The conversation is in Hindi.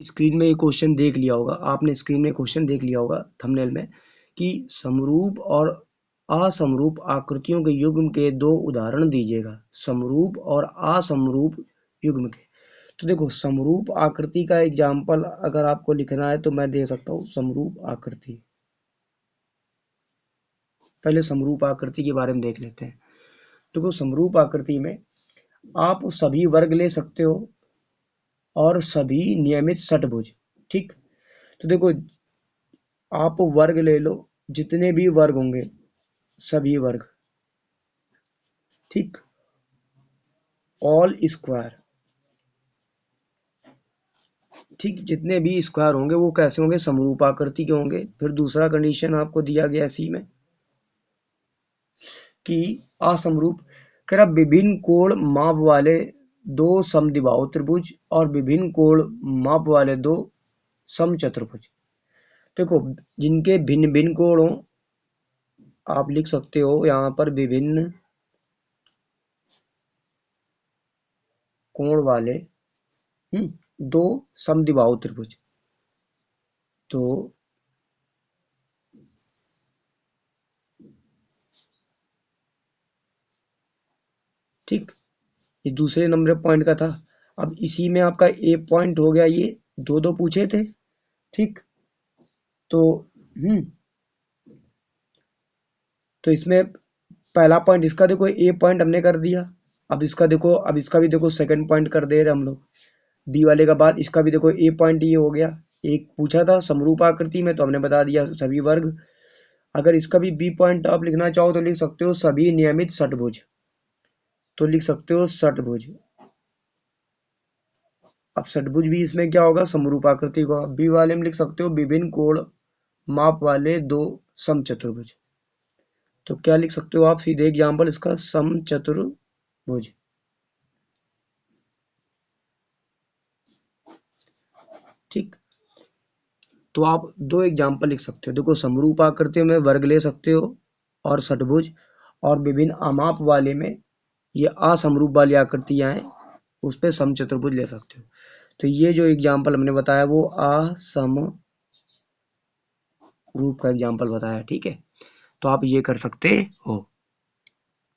स्क्रीन में ये क्वेश्चन देख लिया होगा आपने, स्क्रीन में क्वेश्चन देख लिया होगा थंबनेल में कि समरूप और असमरूप आकृतियों के युग्म के दो उदाहरण दीजिएगा। समरूप और असमरूप युग्म के, तो देखो समरूप आकृति का एग्जाम्पल अगर आपको लिखना है तो मैं दे सकता हूँ समरूप आकृति। पहले समरूप आकृति के बारे में देख लेते हैं। देखो समरूप आकृति में आप सभी वर्ग ले सकते हो और सभी नियमित षटभुज। ठीक, तो देखो आप वर्ग ले लो, जितने भी वर्ग होंगे सभी वर्ग, ठीक, ऑल स्क्वायर, ठीक, जितने भी स्क्वायर होंगे वो कैसे होंगे, समरूप आकृति के होंगे। फिर दूसरा कंडीशन आपको दिया गया इसी में कि असमरूप, कह रहा विभिन्न कोण माप वाले दो समद्विबाहु त्रिभुज और विभिन्न कोण माप वाले दो समचतुर्भुज। देखो जिनके भिन्न भिन्न कोण हो, आप लिख सकते हो यहाँ पर विभिन्न कोण वाले दो समद्विबाहु त्रिभुज। तो ठीक, ये दूसरे नंबर पॉइंट का था। अब इसी में आपका ए पॉइंट हो गया, ये दो दो पूछे थे। ठीक, तो तो इसमें पहला पॉइंट इसका देखो ए पॉइंट हमने कर दिया। अब इसका देखो, अब इसका भी देखो सेकंड पॉइंट कर दे रहे हम लोग बी वाले का बाद। इसका भी देखो ए पॉइंट ये हो गया। एक पूछा था समरूप आकृति में तो हमने बता दिया सभी वर्ग। अगर इसका भी बी पॉइंट आप लिखना चाहो तो लिख सकते हो सभी नियमित षटभुज, तो लिख सकते हो षटभुज। अब षटभुज भी इसमें क्या होगा, समरूप आकृति को। बी वाले में लिख सकते हो विभिन्न कोण माप वाले दो समचतुर्भुज। तो क्या लिख सकते हो आप सीधे एग्जाम्पल इसका, समचतुर्भुज। ठीक, तो आप दो एग्जाम्पल लिख सकते हो। देखो समरूप आकृतियों में वर्ग ले सकते हो और षटभुज, और विभिन्न अमाप वाले में ये असमरूप वाली आकृतियां हैं उस पे समचतुर्भुज ले सकते हो। तो ये जो एग्जाम्पल हमने बताया वो असमरूप का एग्जाम्पल बताया। ठीक है, तो आप ये कर सकते हो।